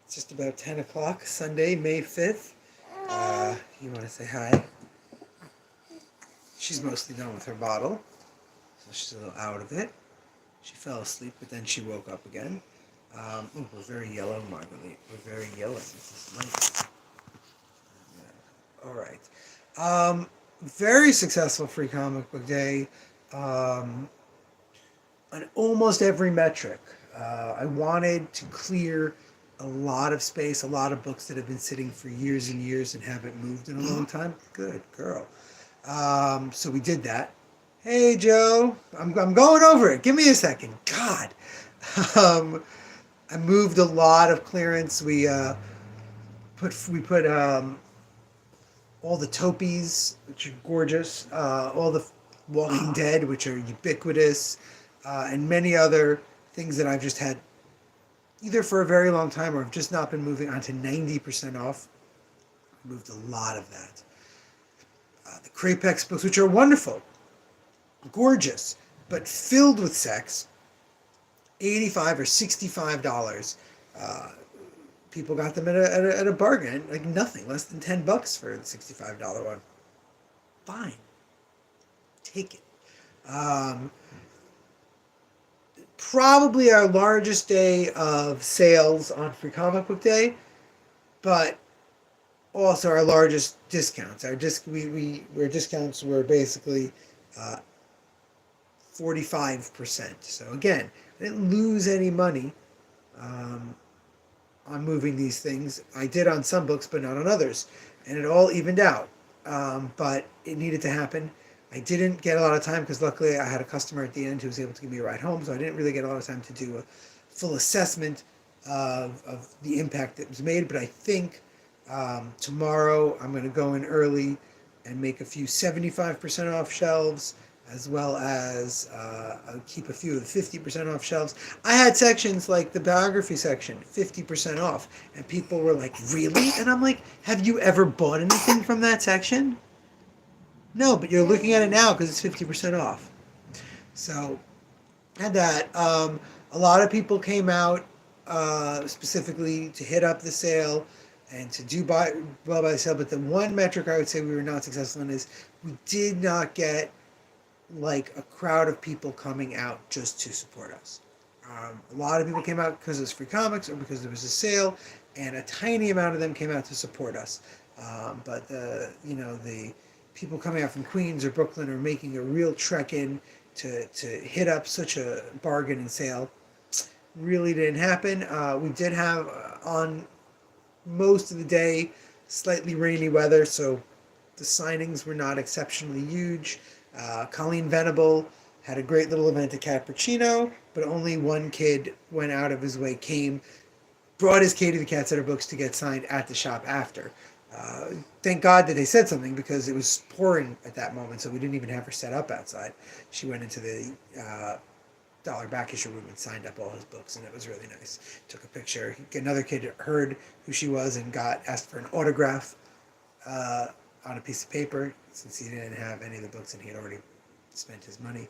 It's just about 10 o'clock, Sunday, May 5th. You want to say hi? She's mostly done with her bottle, so she's a little out of it. She fell asleep, but then she woke up again. We're very yellow, Marguerite. We're very yellow. This is light. Yeah. All right. Very successful Free Comic Book Day. Um, on almost every metric. I wanted to clear a lot of space, a lot of books that have been sitting for years and years and haven't moved in a long time. Good girl. So we did that. Hey, Joe, I'm going over it. Give me a second. God. Um, I moved a lot of clearance. We put all the Topies, which are gorgeous, all the Walking Dead, which are ubiquitous, and many other things that I've just had either for a very long time or have just not been moving on to 90% off. I moved a lot of that. The Crapex books, which are wonderful, gorgeous, but filled with sex, $85 or $65. Uh, People got them at a bargain, like nothing, less than $10 for the $65 one. Fine, take it. Um, Probably our largest day of sales on Free Comic Book Day, but also our largest discounts. Where discounts were basically 45%. So again, I didn't lose any money um, on moving these things. I did on some books, but not on others, and it all evened out. But it needed to happen. I didn't get a lot of time because luckily I had a customer at the end who was able to give me a ride home, so I didn't really get a lot of time to do a full assessment of the impact that was made. But I think tomorrow I'm going to go in early and make a few 75% off shelves, as well as I'll keep a few of the 50% off shelves. I had sections like the biography section, 50% off, and people were like, really? And I'm like, have you ever bought anything from that section? No, but you're looking at it now because it's 50% off. So, had that. A lot of people came out specifically to hit up the sale and to do well by the sale. But the one metric I would say we were not successful in is we did not get like a crowd of people coming out just to support us. A lot of people came out because it was free comics or because there was a sale, and a tiny amount of them came out to support us. But the people coming out from Queens or Brooklyn are making a real trek in to hit up such a bargain and sale. Really didn't happen. We did have on most of the day slightly rainy weather, so the signings were not exceptionally huge. Colleen Venable had a great little event at Cappuccino, but only one kid went out of his way, brought his Katie the Cat Setter books to get signed at the shop after. Thank God that they said something because it was pouring at that moment, so we didn't even have her set up outside. She went into the dollar back issue room and signed up all his books, and it was really nice. Took a picture. Another kid heard who she was and asked for an autograph on a piece of paper since he didn't have any of the books and he had already spent his money.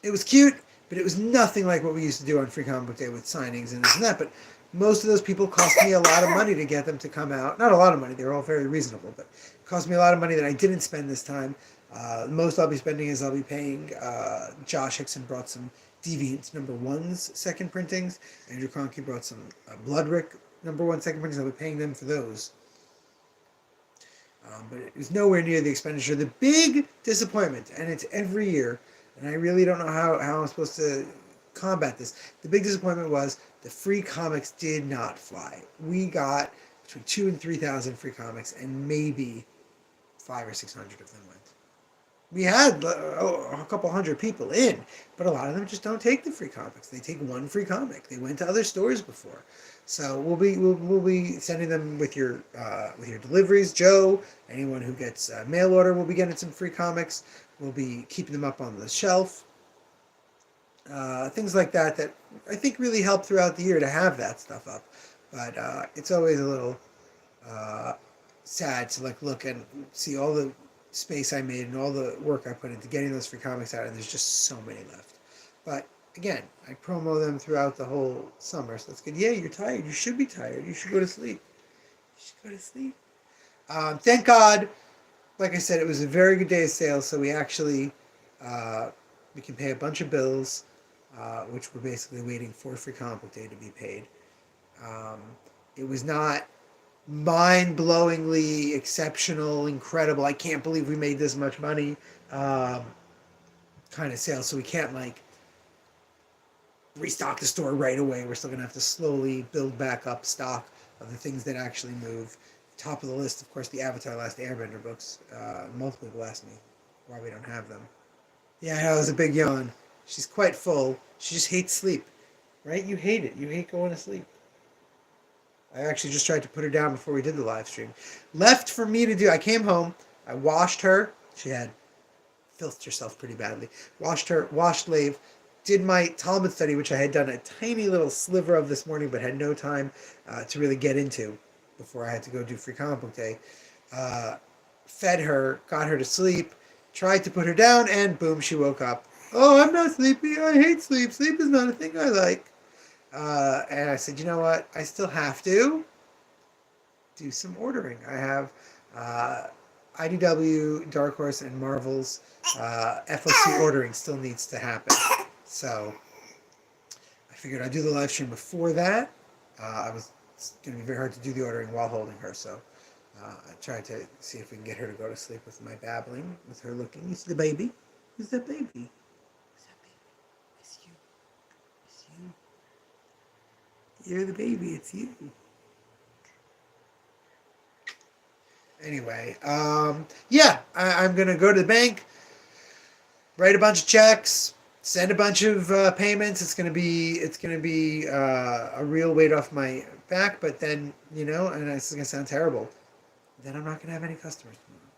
It was cute, but it was nothing like what we used to do on Free Comic Book Day with signings and this and that. But most of those people cost me a lot of money to get them to come out. Not a lot of money, they were all very reasonable, but it cost me a lot of money that I didn't spend this time. Most I'll be spending is I'll be paying. Josh Hickson brought some Deviant #1's second printings. Andrew Conkey brought some Bloodrick #1 second printings. I'll be paying them for those. But it was nowhere near the expenditure. The big disappointment, and it's every year, and I really don't know how I'm supposed to combat this. The big disappointment was the free comics did not fly. We got between 2,000 and 3,000 free comics, and maybe 500 or 600 of them went. We had a couple hundred people in, but a lot of them just don't take the free comics. They take one free comic. They went to other stores before, so we'll be sending them with your deliveries. Joe, anyone who gets a mail order, will be getting some free comics. We'll be keeping them up on the shelf. Things like that I think really help throughout the year to have that stuff up. But it's always a little sad to look and see all the space I made and all the work I put into getting those free comics out, and there's just so many left. But again, I promo them throughout the whole summer, so that's good. Yeah, you're tired. You should be tired. You should go to sleep. You should go to sleep. Thank God, like I said, it was a very good day of sales, so we actually uh, we can pay a bunch of bills, which we're basically waiting for Free Comic Book Day to be paid. Um, it was not mind-blowingly exceptional, incredible. I can't believe we made this much money um, kind of sale, so we can't like restock the store right away. We're still gonna have to slowly build back up stock of the things that actually move. Top of the list, of course, the Avatar: Last Airbender books. Multiple people ask me why we don't have them. Yeah, I know, it was a big yawn. She's quite full. She just hates sleep, right? You hate it. You hate going to sleep. I actually just tried to put her down before we did the live stream. Left for me to do. I came home. I washed her. She had filthed herself pretty badly. Washed her. Washed Lave. Did my Talmud study, which I had done a tiny little sliver of this morning, but had no time to really get into before I had to go do Free Comic Book Day. Fed her, got her to sleep, tried to put her down, and boom, she woke up. Oh, I'm not sleepy. I hate sleep. Sleep is not a thing I like. And I said, you know what? I still have to do some ordering. I have IDW, Dark Horse, and Marvel's FOC ordering still needs to happen. So I figured I'd do the live stream before that. It's going to be very hard to do the ordering while holding her, so I tried to see if we can get her to go to sleep with my babbling, with her looking. Is the baby? Who's that baby? Who's that baby? It's you. It's you. You're the baby. It's you. Anyway, yeah, I'm going to go to the bank, write a bunch of checks, send a bunch of payments. It's gonna be a real weight off my back. But then and it's gonna sound terrible. Then I'm not gonna have any customers tomorrow,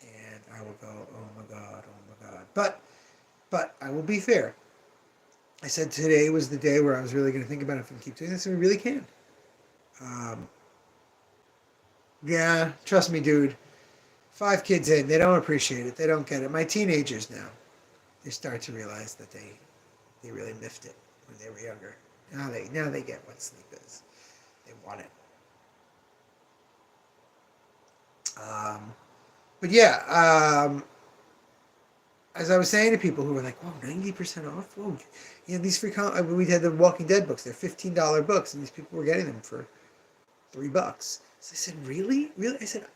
and I will go, oh my god, oh my god. But I will be fair. I said today was the day where I was really gonna think about if we can keep doing this, and we really can. Yeah, trust me, dude. 5 kids in, they don't appreciate it. They don't get it. My teenagers now, they start to realize that they really miffed it when they were younger. Now they get what sleep is. They want it. But yeah, as I was saying to people who were like, "Whoa, 90% off! Whoa, these we had the Walking Dead books. They're $15 books, and these people were getting them for $3." So I said, "Really, really?" I said,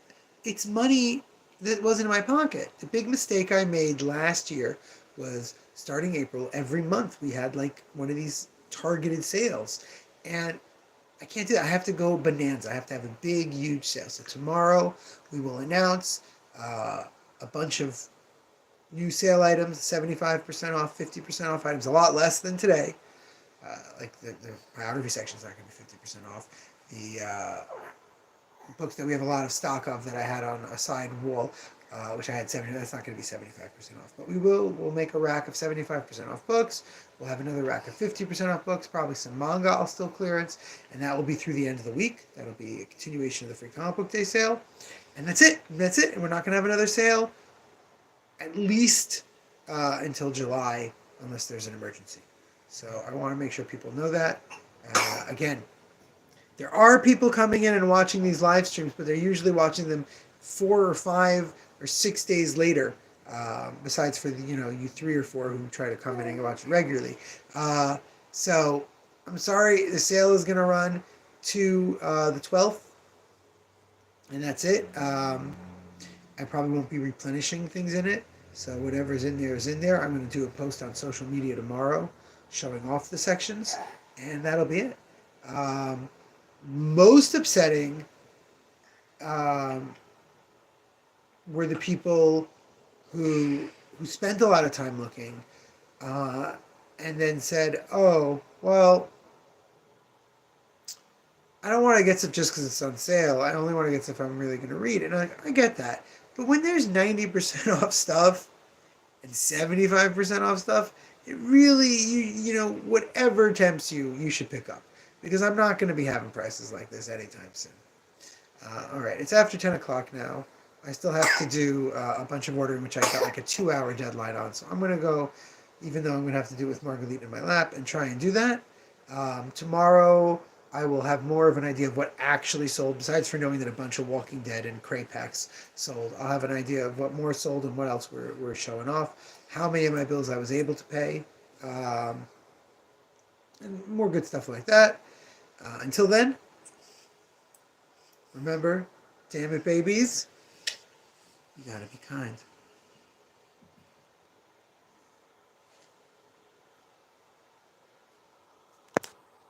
"It's money that wasn't in my pocket." The big mistake I made last year was starting April. Every month we had like one of these targeted sales, and I can't do that. I have to go bonanza. I have to have a big, huge sale. So tomorrow we will announce a bunch of new sale items, 75% off, 50% off items, a lot less than today. Like the biography section is not going to be 50% off. The books that we have a lot of stock of that I had on a side wall, which I had 70. That's not going to be 75% off, but we'll make a rack of 75% off books. We'll have another rack of 50% off books, probably some manga I'll still clearance, and that will be through the end of the week. That'll be a continuation of the Free Comic Book Day sale, and that's it. That's it. And we're not going to have another sale at least until July, unless there's an emergency. So I want to make sure people know that. Again, there are people coming in and watching these live streams, but they're usually watching them 4 or 5 or 6 days later. Besides for the you 3 or 4 who try to come in and watch regularly. So I'm sorry, the sale is going to run to the 12th, and that's it. I probably won't be replenishing things in it, so whatever's in there is in there. I'm going to do a post on social media tomorrow showing off the sections, and that'll be it. Most upsetting were the people who spent a lot of time looking and then said, oh, well, I don't want to get stuff just because it's on sale. I only want to get stuff I'm really going to read. And I get that. But when there's 90% off stuff and 75% off stuff, it really, whatever tempts you, you should pick up. Because I'm not going to be having prices like this anytime soon. All right, it's after 10 o'clock now. I still have to do a bunch of ordering, which I got like a 2-hour deadline on. So I'm going to go even though I'm going to have to do it with Marguerite in my lap and try and do that. Tomorrow, I will have more of an idea of what actually sold, besides for knowing that a bunch of Walking Dead and Cray packs sold. I'll have an idea of what more sold and what else we're showing off, how many of my bills I was able to pay, and more good stuff like that. Until then, remember, damn it, babies, you gotta be kind.